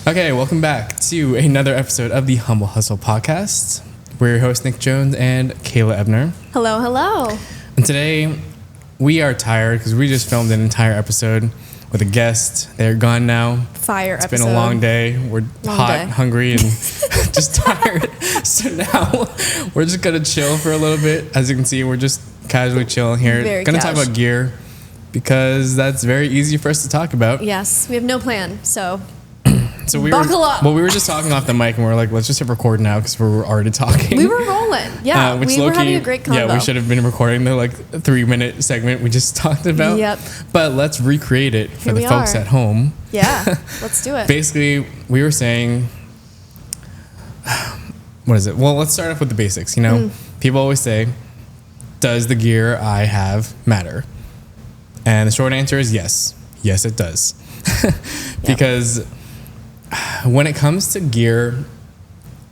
Okay, welcome back to another episode of the Humble Hustle Podcast. We're your hosts, Nick Jones and Kayla Ebner. Hello, hello. And today, we are tired because we just filmed an entire episode with a guest. They're gone now. Fire It's episode. been a long day. We're hot, hungry, and just tired. So now, we're just going to chill for a little bit. As you can see, we're just casually chilling here. Very Going to talk about gear because that's very easy for us to talk about. Yes, we have no plan, so buckle up. Well, we were just talking off the mic and we were like, let's just hit record now because we're already talking. We were rolling. Yeah, we were having a great convo. Yeah, we should have been recording the 3-minute segment we just talked about. Yep. But let's recreate it for the folks at home. Yeah, let's do it. Basically, we were saying, what is it? Well, let's start off with the basics. People always say, does the gear I have matter? And the short answer is yes. Yes, it does. Because when it comes to gear,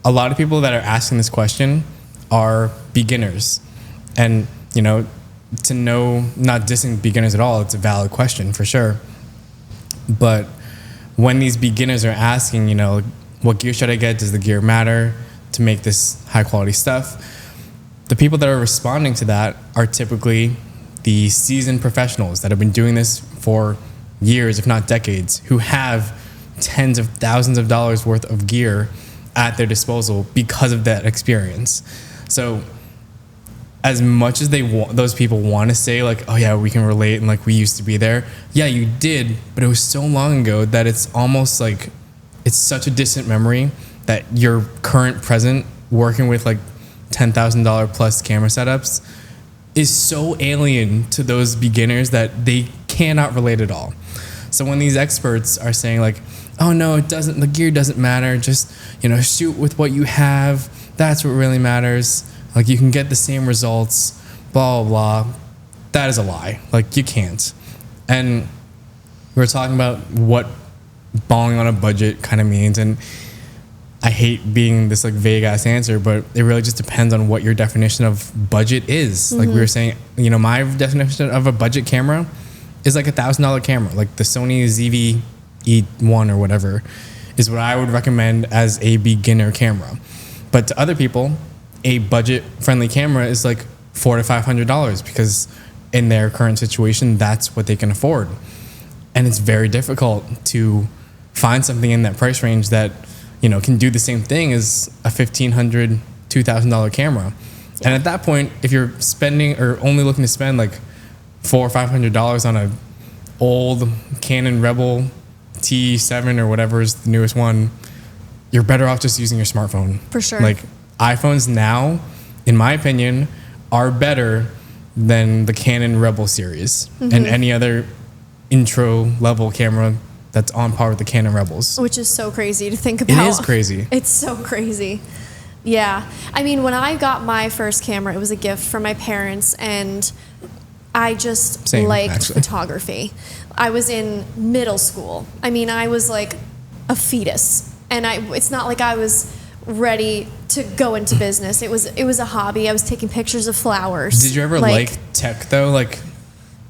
a lot of people that are asking this question are beginners. And, to know, not dissing beginners at all, it's a valid question for sure. But when these beginners are asking, what gear should I get? Does the gear matter to make this high quality stuff? The people that are responding to that are typically the seasoned professionals that have been doing this for years, if not decades, who have tens of thousands of dollars worth of gear at their disposal because of that experience. So as much as those people want to say oh yeah, we can relate and we used to be there. Yeah, you did, but it was so long ago that it's almost it's such a distant memory that your current present working with $10,000 plus camera setups is so alien to those beginners that they cannot relate at all. So when these experts are saying oh no, it doesn't, the gear doesn't matter, just, shoot with what you have, that's what really matters, you can get the same results, blah, blah, blah, that is a lie. You can't. And we're talking about what balling on a budget kind of means, and I hate being this vague ass answer, but it really just depends on what your definition of budget is. Mm-hmm. We were saying, my definition of a budget camera is $1,000 camera, the Sony ZV-E1 or whatever is what I would recommend as a beginner camera. But to other people, a budget friendly camera is $400 to $500 because in their current situation, that's what they can afford. And it's very difficult to find something in that price range that can do the same thing as a $1,500, $2,000 camera. Yeah. And at that point, if you're spending or only looking to spend $400 or $500 on a old Canon Rebel T7 or whatever is the newest one, you're better off just using your smartphone. For sure. iPhones now, in my opinion, are better than the Canon Rebel series and any other intro level camera that's on par with the Canon Rebels. Which is so crazy to think about. It is crazy. It's so crazy. Yeah. I mean, when I got my first camera, it was a gift from my parents, and I just liked photography. I was in middle school. I mean, I was a fetus, and it's not like I was ready to go into business. It was a hobby. I was taking pictures of flowers. Did you ever like tech though?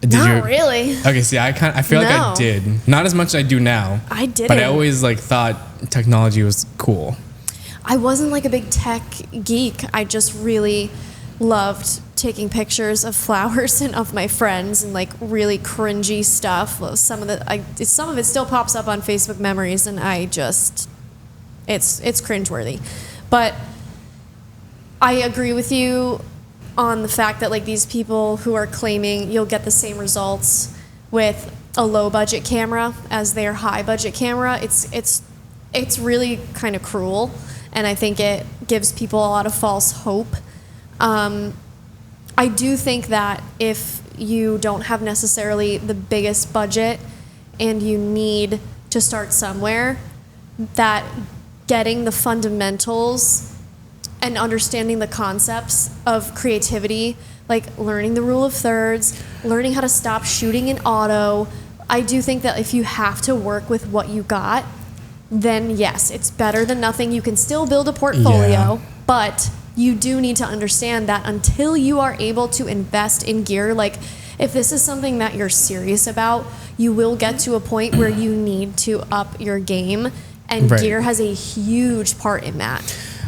Not really. Okay, see, I feel like I did. Not as much as I do now. I didn't. But I always thought technology was cool. I wasn't a big tech geek. I just really loved taking pictures of flowers and of my friends and really cringy stuff. Some of it still pops up on Facebook memories, and it's cringeworthy. But I agree with you on the fact that these people who are claiming you'll get the same results with a low budget camera as their high budget camera, it's really kind of cruel, and I think it gives people a lot of false hope. I do think that if you don't have necessarily the biggest budget and you need to start somewhere, that getting the fundamentals and understanding the concepts of creativity, learning the rule of thirds, learning how to stop shooting in auto, I do think that if you have to work with what you got, then yes, it's better than nothing. You can still build a portfolio, but you do need to understand that until you are able to invest in gear, if this is something that you're serious about, you will get to a point where you need to up your game And Right. gear has a huge part in that.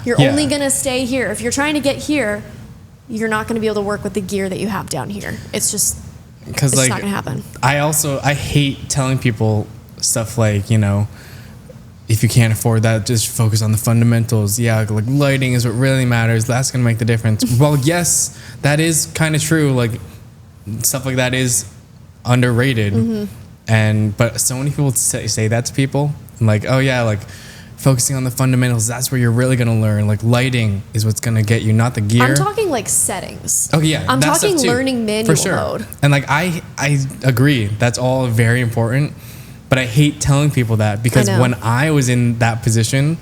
You're Yeah. only going to stay here. If you're trying to get here, you're not going to be able to work with the gear that you have down here. It's just, Because it's like not going to happen. I hate telling people stuff like, you know, if you can't afford that, just focus on the fundamentals. Yeah, like lighting is what really matters. That's gonna make the difference. Well, yes, that is kind of true. Like stuff like that is underrated, but so many people say that to people. And like, oh yeah, like focusing on the fundamentals. That's where you're really gonna learn. Like lighting is what's gonna get you, not the gear. I'm talking like settings. Oh yeah, I'm that talking stuff too, learning manual for sure. mode. And like I agree, that's all very important. But I hate telling people that because I know. when I was in that position,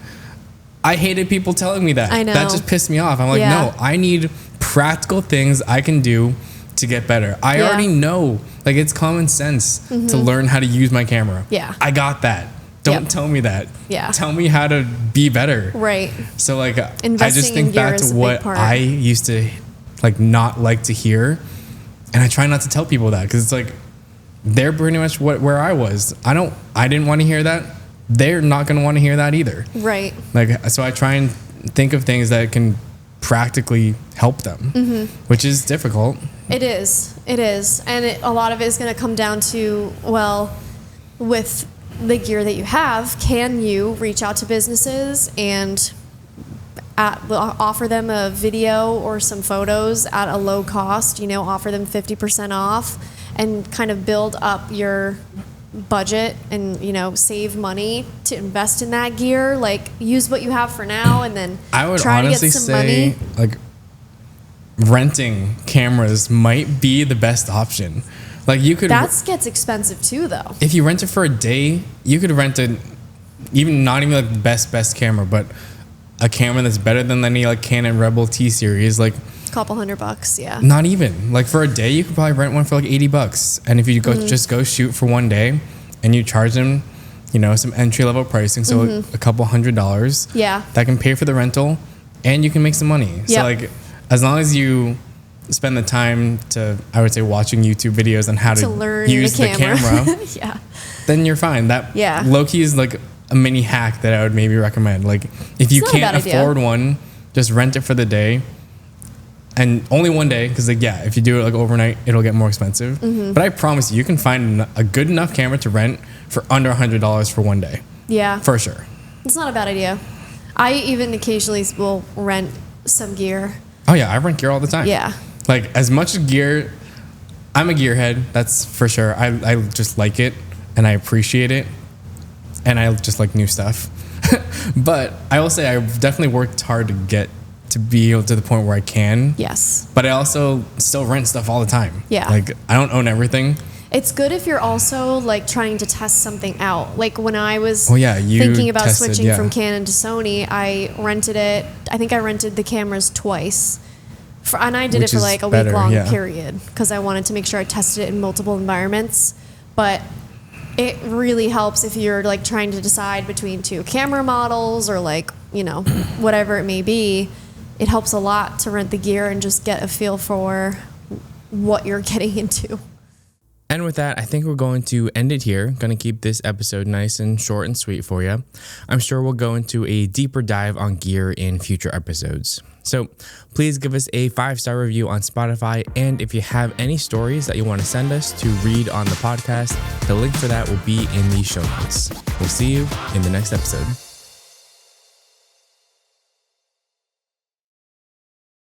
I hated people telling me that. I know. That just pissed me off. I'm like, Yeah. no, I need practical things I can do to get better. I Yeah. already know, like it's common sense to learn how to use my camera. Yeah. I got that. Don't Yep. tell me that. Yeah. Tell me how to be better. Right. So like I Investing just in think gear back is to a big what part. I used to like not like to hear, and I try not to tell people that because it's like they're pretty much where I was. I didn't want to hear that. They're not going to want to hear that either. Right. Like so I try and think of things that can practically help them, which is difficult. It is. It is. And a lot of it is going to come down to, well, with the gear that you have, can you reach out to businesses and offer them a video or some photos at a low cost, you know, offer them 50% off and kind of build up your budget and, you know, save money to invest in that gear. Like use what you have for now and then I would try to get honestly some say money. like renting cameras might be the best option. Like you could That gets expensive too, though. if you rent it for a day, you could rent it even not even like the best camera, but a camera that's better than any like Canon Rebel T series. Like Couple $100, yeah. not even like for a day, you could probably rent one for like $80. And if you just go shoot for one day, and you charge them, you know, some entry level pricing, so a couple $100. Yeah. That can pay for the rental, and you can make some money. So Yep. like, as long as you spend the time to, I would say, watching YouTube videos on how To to learn use the camera. camera, Yeah. then you're fine. That Yeah. low-key is like a mini hack that I would maybe recommend. Like if you It's not a can't bad idea. afford one, just rent it for the day. And only one day, because like yeah, if you do it like overnight, it'll get more expensive. But I promise you can find a good enough camera to rent for under $100 for one day, Yeah. for sure. It's not a bad idea. I even occasionally will rent some gear. Oh yeah, I rent gear all the time. Yeah. Like as much gear, I'm a gearhead, that's for sure. I just like it and I appreciate it, and I just like new stuff. But I will say I've definitely worked hard to get to be able to the point where I can. Yes. But I also still rent stuff all the time. Yeah. Like I don't own everything. It's good if you're also like trying to test something out. Like when I was Oh, yeah, you thinking about tested, switching yeah. from Canon to Sony, I rented it. I think I rented the cameras twice. And I did Which it for is like a better, week-long yeah. period because I wanted to make sure I tested it in multiple environments. But it really helps if you're like trying to decide between two camera models or like, you know, whatever it may be. It helps a lot to rent the gear and just get a feel for what you're getting into. And with that, I think we're going to end it here. Going to keep this episode nice and short and sweet for you. I'm sure we'll go into a deeper dive on gear in future episodes. So please give us a 5-star review on Spotify. And if you have any stories that you want to send us to read on the podcast, the link for that will be in the show notes. We'll see you in the next episode.